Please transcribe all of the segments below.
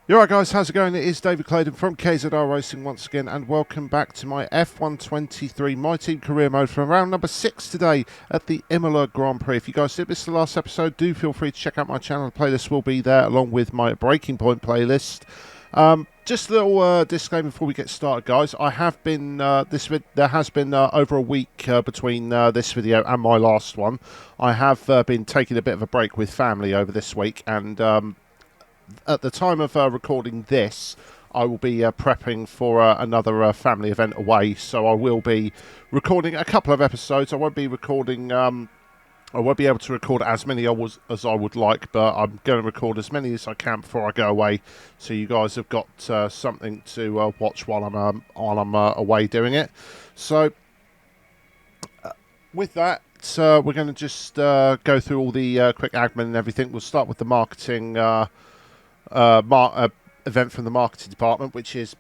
You alright guys, how's it going? It is David Claydon from KZR Racing once again, and welcome back to my F123 My Team Career Mode from round number 6 today at the Imola Grand Prix. If you guys did miss the last episode, do feel free to check out my channel. The playlist will be there along with my Breaking Point playlist. Just a little disclaimer before we get started, guys. I have been there has been over a week between this video and my last one. I have been taking a bit of a break with family over this week, and at the time of recording this, I will be prepping for another family event away. So I will be recording a couple of episodes. I won't be recording. I won't be able to record as many as I would like, but I'm going to record as many as I can before I go away. So you guys have got something to watch while I'm away doing it. So with that, we're going to just go through all the quick admin and everything. We'll start with the marketing. Event from the marketing department, which is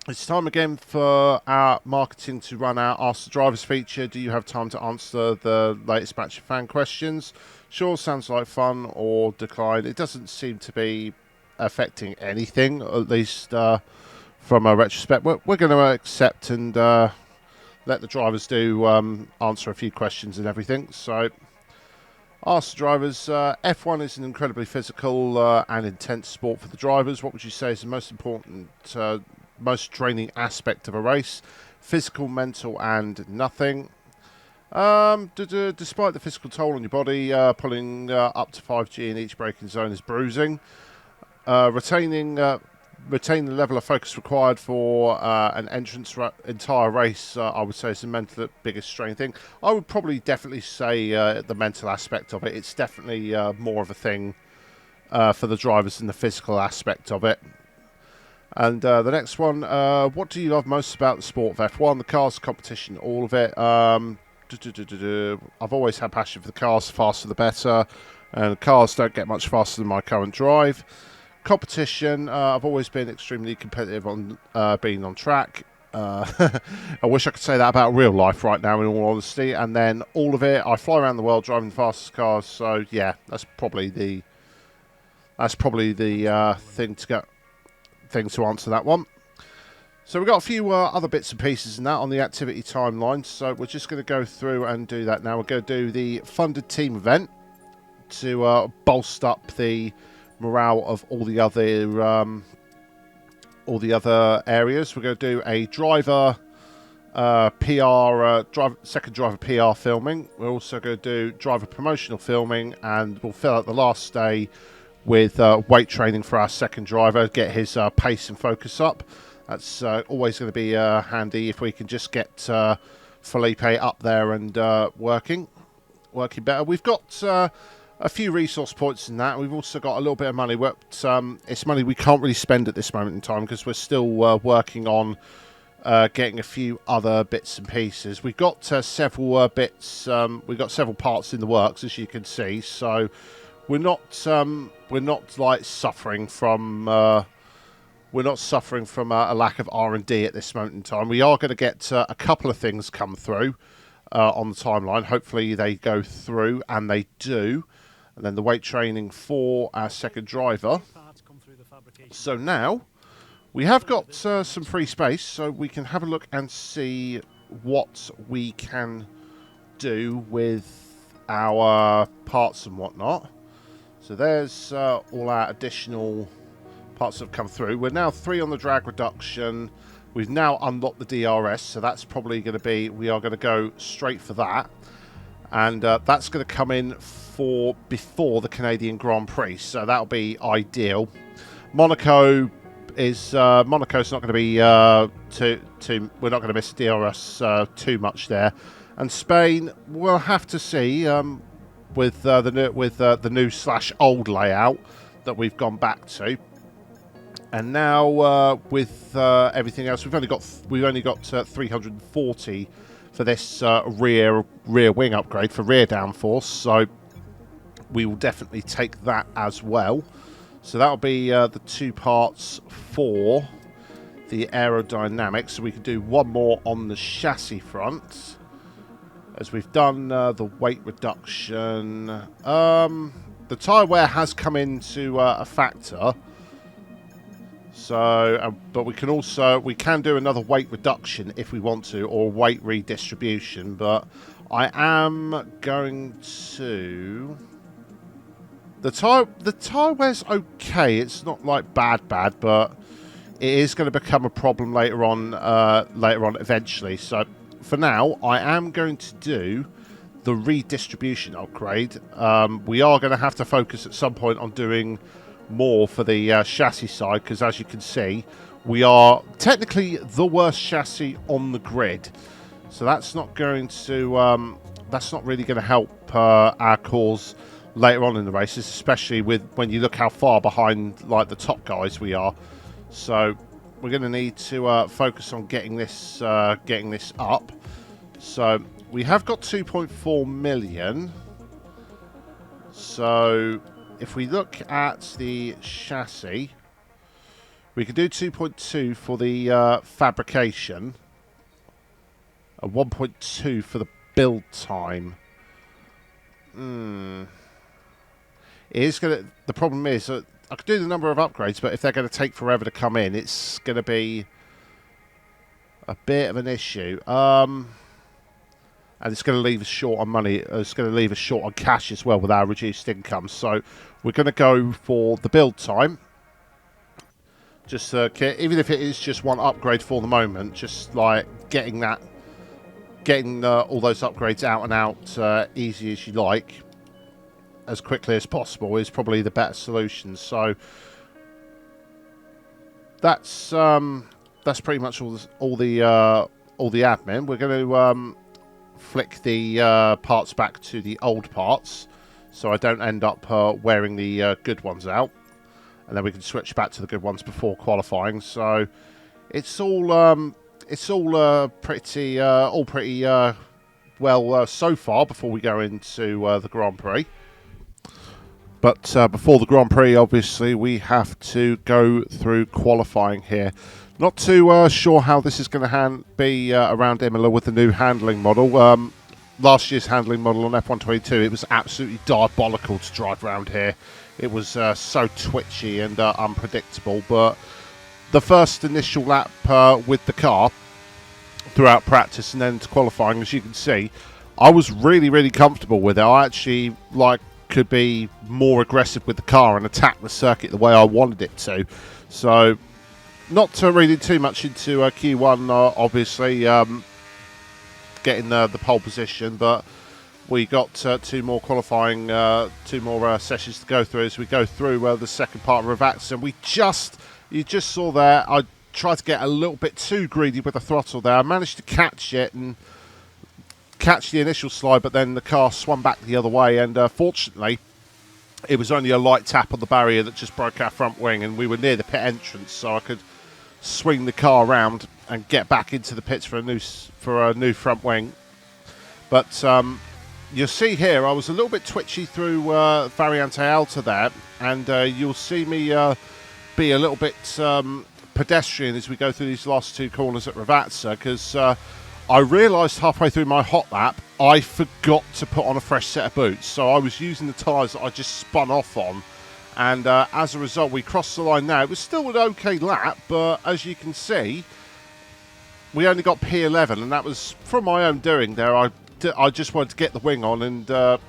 it's time again for our marketing to run our Ask the Drivers feature. Do you have time to answer the latest batch of fan questions? Sure, sounds like fun, or decline. It doesn't seem to be affecting anything, at least from a retrospect. We're going to accept and let the drivers do answer a few questions and everything. So ask the drivers, F1 is an incredibly physical and intense sport for the drivers. What would you say is the most important, most draining aspect of a race? Physical, mental, and nothing. Despite the physical toll on your body, pulling up to 5G in each braking zone is bruising. Retain the level of focus required for an entire race, I would say, is the mental biggest strain thing. I would probably definitely say the mental aspect of it. It's definitely more of a thing for the drivers than the physical aspect of it. And the next one, what do you love most about the sport of F1? The cars, competition, all of it. I've always had passion for the cars, the faster the better. And cars don't get much faster than my current drive. Competition, I've always been extremely competitive on being on track. I wish I could say that about real life right now, in all honesty. And then all of it, I fly around the world driving the fastest cars. So yeah, that's probably the thing to answer that one. So we've got a few other bits and pieces in that on the activity timeline. So we're just going to go through and do that now. We're going to do the funded team event to bolster up the morale of all the other areas. We're going to do a driver second driver PR filming. We're also going to do driver promotional filming, and we'll fill out the last day with weight training for our second driver, get his pace and focus up. That's always going to be handy if we can just get Felipe up there and working better. We've got a few resource points in that. We've also got a little bit of money. It's money we can't really spend at this moment in time because we're still working on getting a few other bits and pieces. We've got several bits. We've got several parts in the works, as you can see. So we're not like suffering from a lack of R&D at this moment in time. We are going to get a couple of things come through on the timeline. Hopefully they go through, and they do. And then the weight training for our second driver. So now we have got some free space, so we can have a look and see what we can do with our parts and whatnot. So there's all our additional parts that have come through. We're now 3 on the drag reduction. We've now unlocked the DRS, so that's probably going to be, we are going to go straight for that. And that's going to come in before the Canadian Grand Prix, so that'll be ideal. Monaco's not going to be we're not going to miss DRS too much there. And Spain, we'll have to see with the new / old layout that we've gone back to. And now with everything else, we've only got 340 for this rear wing upgrade for rear downforce, so we will definitely take that as well. So that'll be the 2 parts for the aerodynamics. So we can do one more on the chassis front, as we've done the weight reduction. The tyre wear has come into a factor. So, but we can do another weight reduction if we want to, or weight redistribution. But I am going to the tire wear's okay. It's not like bad, but it is going to become a problem later on. Eventually. So for now, I am going to do the redistribution upgrade. We are going to have to focus at some point on doing more for the chassis side, because as you can see, we are technically the worst chassis on the grid. So that's not going to that's not really going to help our cause later on in the races, especially when you look how far behind like the top guys we are. So we're going to need to focus on getting this up. So we have got 2.4 million. So if we look at the chassis, we can do 2.2 for the fabrication, and 1.2 for the build time. It is gonna. The problem is that I could do the number of upgrades, but if they're going to take forever to come in, it's going to be a bit of an issue. And it's going to leave us short on money. It's going to leave us short on cash as well with our reduced income. So we're going to go for the build time. Just even if it is just one upgrade for the moment, just like getting all those upgrades out and out easy as you like, as quickly as possible, is probably the better solution. So that's pretty much all the admin. We're going to flick the parts back to the old parts, so I don't end up wearing the good ones out, and then we can switch back to the good ones before qualifying. So it's all pretty well so far before we go into the Grand Prix. But before the Grand Prix, obviously, we have to go through qualifying here. Not too sure how this is going to be around Imola with the new handling model. Last year's handling model on F122, it was absolutely diabolical to drive around here. It was so twitchy and unpredictable. But the first initial lap with the car throughout practice and then to qualifying, as you can see, I was really, really comfortable with it. I actually could be more aggressive with the car and attack the circuit the way I wanted it to. So not reading too much into Q1, obviously, getting the pole position, but we got two more qualifying, two more sessions to go through as we go through the second part of Ravazza. And you just saw there, I tried to get a little bit too greedy with the throttle there. I managed to catch it and catch the initial slide, but then the car swung back the other way, and fortunately it was only a light tap on the barrier that just broke our front wing, and we were near the pit entrance, so I could swing the car around and get back into the pits for a new front wing. But you'll see here I was a little bit twitchy through Variante Alta there, and you'll see me be a little bit pedestrian as we go through these last two corners at Ravazza, because I realised halfway through my hot lap I forgot to put on a fresh set of boots, so I was using the tyres that I just spun off on, and as a result we crossed the line now. It was still an okay lap, but as you can see we only got P11, and that was from my own doing there. I just wanted to get the wing on and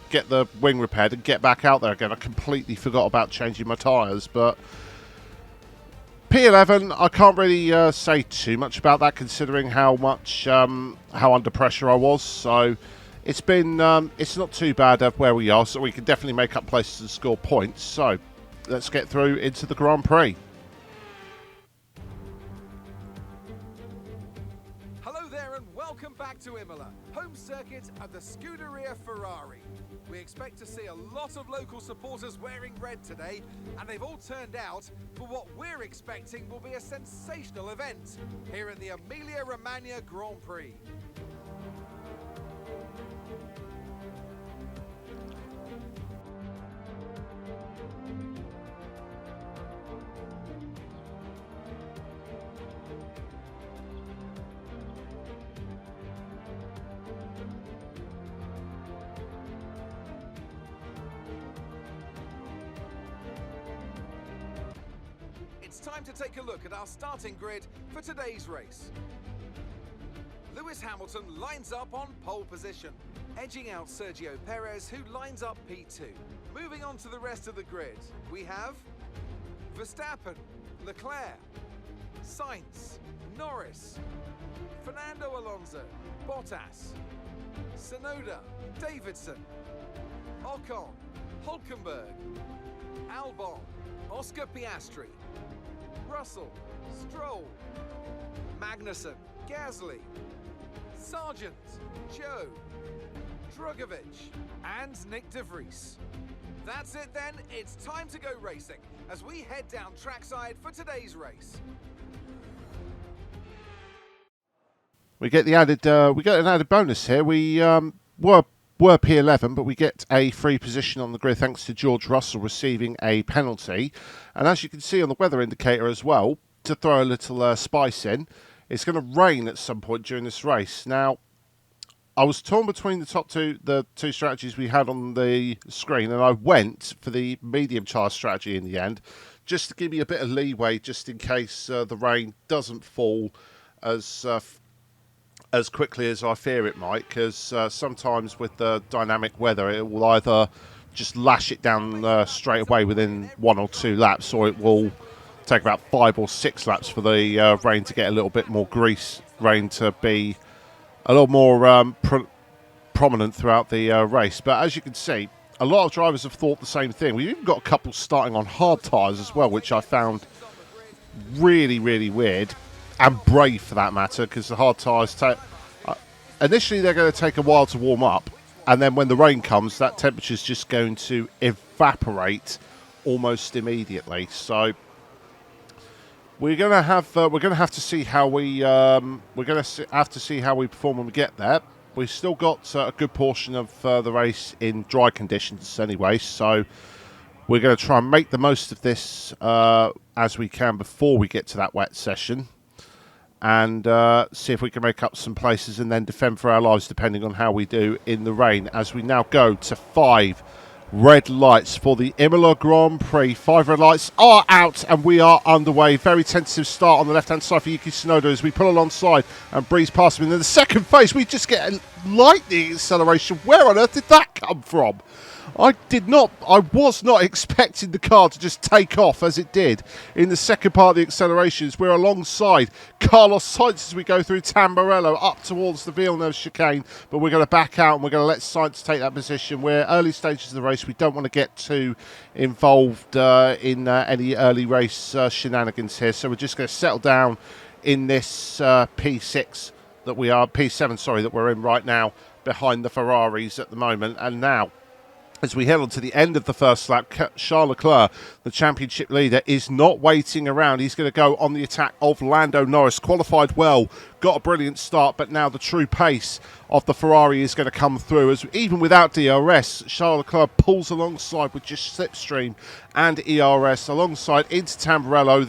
get the wing repaired and get back out there again. I completely forgot about changing my tyres, but P11, I can't really say too much about that, considering how under pressure I was. So it's been it's not too bad where we are, so we can definitely make up places and score points. So let's get through into the Grand Prix. Hello there and welcome back to Imola, home circuit of the Scuderia Ferrari. We expect to see a lot of local supporters wearing red today, and they've all turned out for what we're expecting will be a sensational event here at the Emilia-Romagna Grand Prix. it's time to take a look at our starting grid for today's race. Lewis Hamilton lines up on pole position, edging out Sergio Perez, who lines up P2. Moving on to the rest of the grid, we have Verstappen, Leclerc, Sainz, Norris, Fernando Alonso, Bottas, Tsunoda, Davidson, Ocon, Hulkenberg, Albon, Oscar Piastri, Russell, Stroll, Magnussen, Gasly, Sargent, Joe, Drugovich, and Nick De Vries. That's it then, it's time to go racing as we head down trackside for today's race. We get the added, we get an added bonus here. We were P11, but we get a free position on the grid thanks to George Russell receiving a penalty. And as you can see on the weather indicator as well, to throw a little spice in, it's going to rain at some point during this race. Now, I was torn between the two strategies we had on the screen, and I went for the medium tyre strategy in the end, just to give me a bit of leeway, just in case the rain doesn't fall as quickly as I fear it might, because sometimes with the dynamic weather, it will either just lash it down straight away within 1 or 2 laps, or it will take about 5 or 6 laps for the rain to get a little bit more grease, rain to be a little more prominent throughout the race. But as you can see, a lot of drivers have thought the same thing. We've even got a couple starting on hard tyres as well, which I found really, really weird, and brave for that matter, because the hard tyres initially they're going to take a while to warm up, and then when the rain comes, that temperature's just going to evaporate almost immediately. So we're going to have to see how we perform when we get there. We've still got a good portion of the race in dry conditions anyway, so we're going to try and make the most of this as we can before we get to that wet session, and see if we can make up some places and then defend for our lives depending on how we do in the rain, as we now go to 5 red lights for the Imola Grand Prix. 5 red lights are out and we are underway. Very tentative start on the left hand side for Yuki Tsunoda as we pull alongside and breeze past him. And in the second phase we just get a lightning acceleration. Where on earth did that come from? I was not expecting the car to just take off as it did in the second part of the accelerations. We're alongside Carlos Sainz as we go through Tamburello up towards the Villeneuve chicane, but we're going to back out and we're going to let Sainz take that position. We're early stages of the race. We don't want to get too involved in any early race shenanigans here, so we're just going to settle down in this P7, that we're in right now behind the Ferraris at the moment. And now, as we head on to the end of the first lap, Charles Leclerc, the championship leader, is not waiting around. He's going to go on the attack of Lando Norris. Qualified well, got a brilliant start, but now the true pace of the Ferrari is going to come through. As even without DRS, Charles Leclerc pulls alongside with just slipstream and ERS alongside into Tamburello.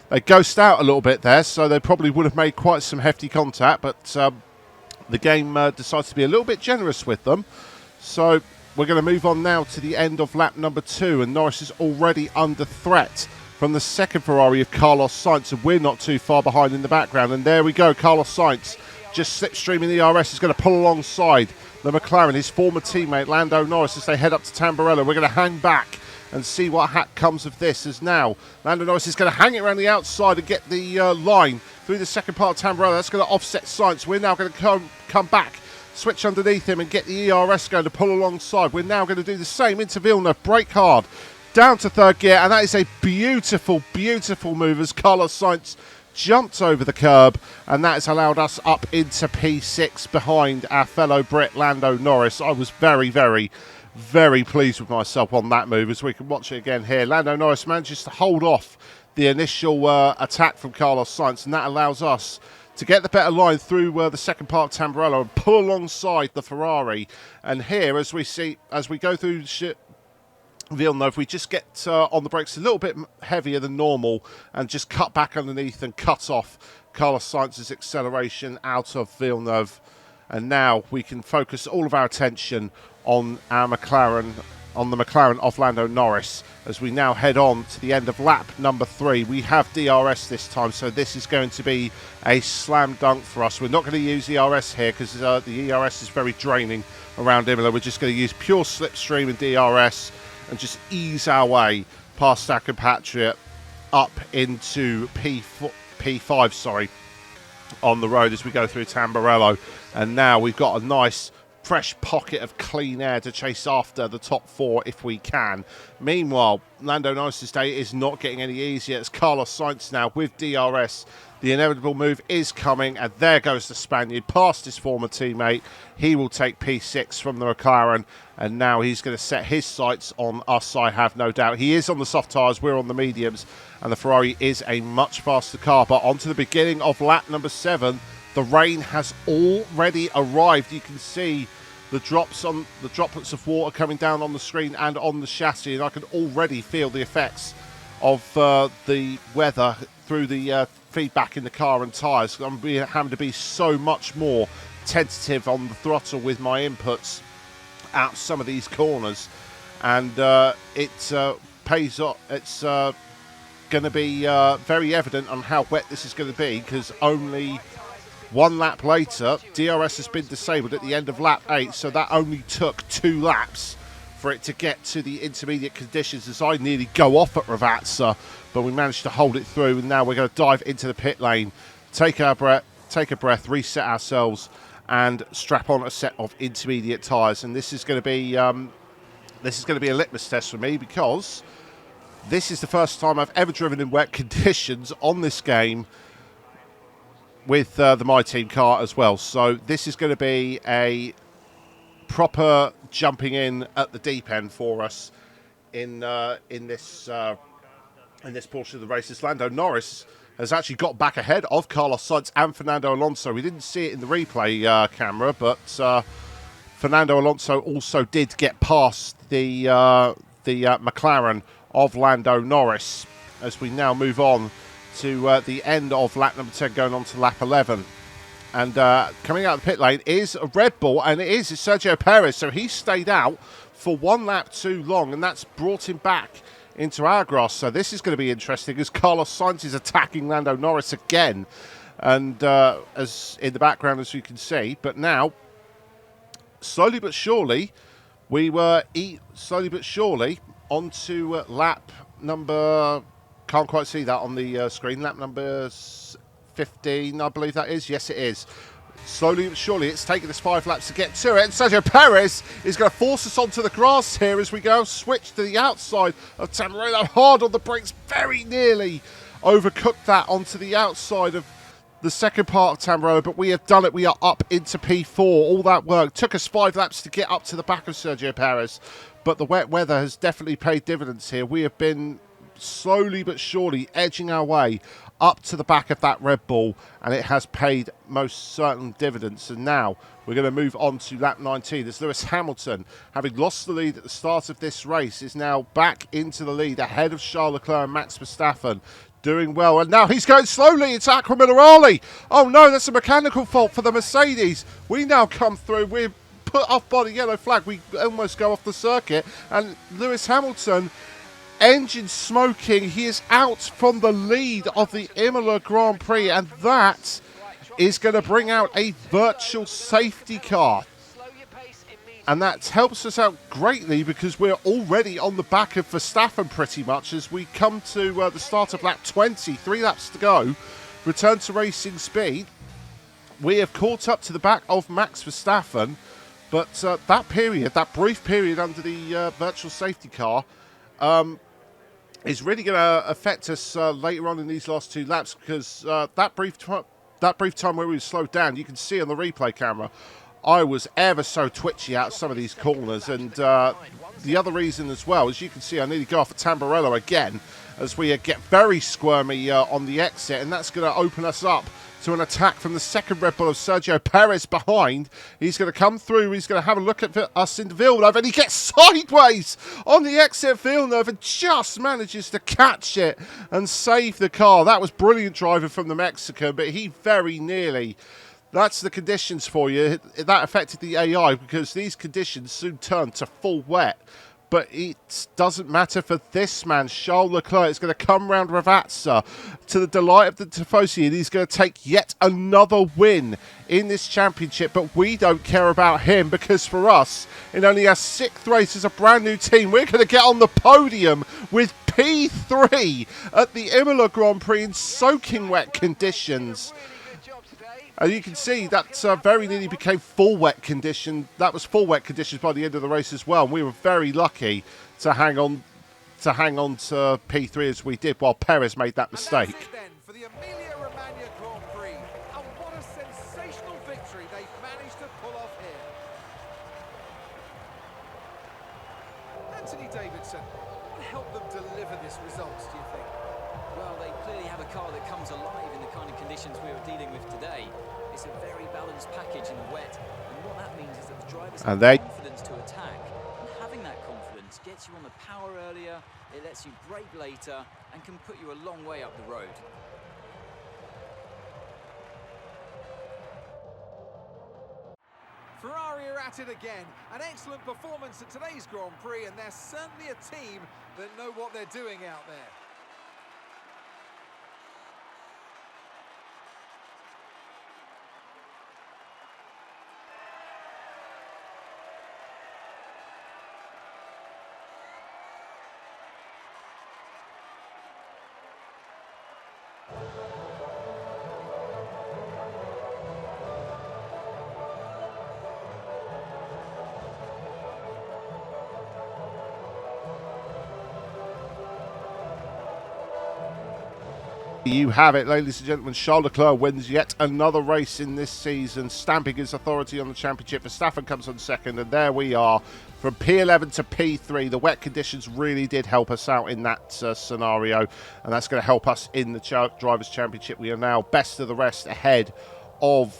They ghosted out a little bit there, so they probably would have made quite some hefty contact, but the game decides to be a little bit generous with them. So we're going to move on now to the end of lap number 2, and Norris is already under threat from the second Ferrari of Carlos Sainz, and we're not too far behind in the background. And there we go, Carlos Sainz just slipstreaming the ERS is going to pull alongside the McLaren, his former teammate Lando Norris, as they head up to Tamburello. We're going to hang back and see what comes of this, as now Lando Norris is going to hang it around the outside and get the line through the second part of Tamburello. That's going to offset Sainz. We're now going to come back, switch underneath him and get the ERS going to pull alongside. We're now going to do the same into Villeneuve, brake hard, down to third gear, and that is a beautiful, beautiful move as Carlos Sainz jumped over the curb, and that has allowed us up into P6 behind our fellow Brit Lando Norris. I was very, very, very pleased with myself on that move, as we can watch it again here. Lando Norris manages to hold off the initial attack from Carlos Sainz, and that allows us to get the better line through the second part of Tamburello and pull alongside the Ferrari. And here, as we go through Villeneuve, we just get on the brakes a little bit heavier than normal and just cut back underneath and cut off Carlos Sainz's acceleration out of Villeneuve. And now we can focus all of our attention on our McLaren on the McLaren of Lando Norris as we now head on to the end of lap number 3. We have DRS this time, so this is going to be a slam dunk for us. We're not going to use ERS here because the ERS is very draining around Imola. We're just going to use pure slipstream and DRS and just ease our way past our compatriot up into P5 on the road as we go through Tamburello. And now we've got a nice fresh pocket of clean air to chase after the top 4 if we can. Meanwhile, Lando Norris's day is not getting any easier. It's Carlos Sainz now with DRS. The inevitable move is coming, and there goes the Spaniard past his former teammate. He will take P6 from the McLaren, and now he's going to set his sights on us, I have no doubt. He is on the soft tyres, we're on the mediums, and the Ferrari is a much faster car. But on to the beginning of lap number 7. The rain has already arrived. You can see the droplets of water coming down on the screen and on the chassis, and I can already feel the effects of the weather through the feedback in the car and tyres. I'm having to be so much more tentative on the throttle with my inputs out some of these corners, and it pays off. It's going to be very evident on how wet this is going to be, because only 1 lap later, DRS has been disabled at the end of lap 8, so that only took 2 laps for it to get to the intermediate conditions as I nearly go off at Ravazza, but we managed to hold it through, and now we're going to dive into the pit lane, take a breath, reset ourselves, and strap on a set of intermediate tyres. And this is going to be a litmus test for me, because this is the first time I've ever driven in wet conditions on this game with the My Team car as well. So this is going to be a proper jumping in at the deep end for us in this portion of the race. As Lando Norris has actually got back ahead of Carlos Sainz and Fernando Alonso. We didn't see it in the replay camera, but Fernando Alonso also did get past the McLaren of Lando Norris as we now move on to the end of lap number 10, going on to lap 11. And coming out of the pit lane is a Red Bull, and it's Sergio Perez. So he stayed out for 1 lap too long, and that's brought him back into our grass. So this is going to be interesting as Carlos Sainz is attacking Lando Norris again. And as in the background, as you can see. But now, slowly but surely, onto lap number... Can't quite see that on the screen. Lap number 15, I believe that is. Yes, it is. Slowly but surely, it's taken us 5 laps to get to it. And Sergio Perez is going to force us onto the grass here as we go. Switch to the outside of Tamburello. Hard on the brakes. Very nearly overcooked that onto the outside of the second part of Tamburello. But we have done it. We are up into P4. All that work took us 5 laps to get up to the back of Sergio Perez. But the wet weather has definitely paid dividends here. We have been slowly but surely edging our way up to the back of that Red Bull, and it has paid most certain dividends. And now we're going to move on to lap 19 as Lewis Hamilton, having lost the lead at the start of this race, is now back into the lead ahead of Charles Leclerc and Max Verstappen, doing well. And now he's going slowly. It's Acqua Minerale. Oh no, that's a mechanical fault for the Mercedes. We now come through. We're put off by the yellow flag. We almost go off the circuit, and Lewis Hamilton, engine smoking, he is out from the lead of the Imola Grand Prix, and that is going to bring out a virtual safety car. And that helps us out greatly because we're already on the back of Verstappen pretty much as we come to the start of lap 20, 3 laps to go, return to racing speed. We have caught up to the back of Max Verstappen, but that brief period under the virtual safety car is really going to affect us later on in these last 2 laps, because that brief time where we were slowed down, you can see on the replay camera, I was ever so twitchy out of some of these corners. And the other reason as well, as you can see, I nearly go off at Tamburello again as we get very squirmy on the exit, and that's going to open us up to an attack from the second Red Bull of Sergio Perez behind. He's going to come through. He's going to have a look at us in Villeneuve, and he gets sideways on the exit of Villeneuve and just manages to catch it and save the car. That was brilliant driving from the Mexican, but he very nearly... That's the conditions for you. That affected the AI because these conditions soon turn to full wet. But it doesn't matter for this man. Charles Leclerc is going to come round Ravazza to the delight of the Tifosi, and he's going to take yet another win in this championship. But we don't care about him, because for us, in only our 6th race as a brand new team, we're going to get on the podium with P3 at the Imola Grand Prix in soaking wet conditions. And you can see that very nearly became full wet condition. That was full wet conditions by the end of the race as well. And we were very lucky to hang on to P3 as we did, while Perez made that mistake. And that's it then for the Emilia-Romagna Grand Prix. And what a sensational victory they've managed to pull off here. Anthony Davidson, what helped them deliver this result, do you think? Well, they clearly have a car that comes alive in the kind of conditions we were dealing with today. It's a very balanced package in the wet, and what that means is that the drivers have confidence to attack, and having that confidence gets you on the power earlier, it lets you brake later, and can put you a long way up the road. Ferrari are at it again. An excellent performance at today's Grand Prix, and they're certainly a team that know what they're doing out there. You have it, ladies and gentlemen. Charles Leclerc wins yet another race in this season, stamping his authority on the championship. Verstappen comes on second, and there we are. From P11 to P3, the wet conditions really did help us out in that scenario, and that's going to help us in the Drivers' Championship. We are now best of the rest, ahead of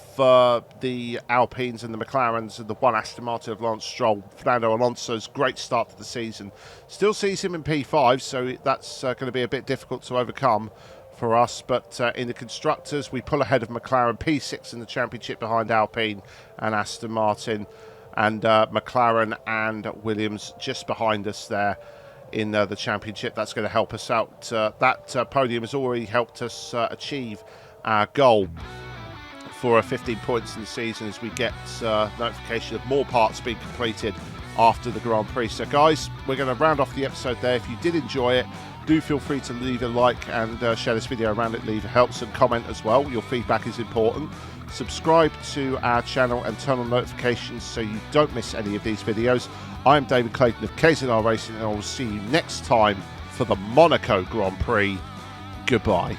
the Alpines and the McLarens and the one Aston Martin of Lance Stroll. Fernando Alonso's great start to the season still sees him in P5, so that's going to be a bit difficult to overcome for us. But in the Constructors, we pull ahead of McLaren, P6 in the Championship behind Alpine and Aston Martin, and McLaren and Williams just behind us there in the Championship. That's going to help us out. That podium has already helped us achieve our goal for 15 points in the season, as we get notification of more parts being completed after the Grand Prix. So guys, we're going to round off the episode there. If you did enjoy it, do feel free to leave a like and share this video around it. Leave helps and comment as well. Your feedback is important. Subscribe to our channel and turn on notifications so you don't miss any of these videos. I'm David Clayton of KZR Racing, and I will see you next time for the Monaco Grand Prix. Goodbye.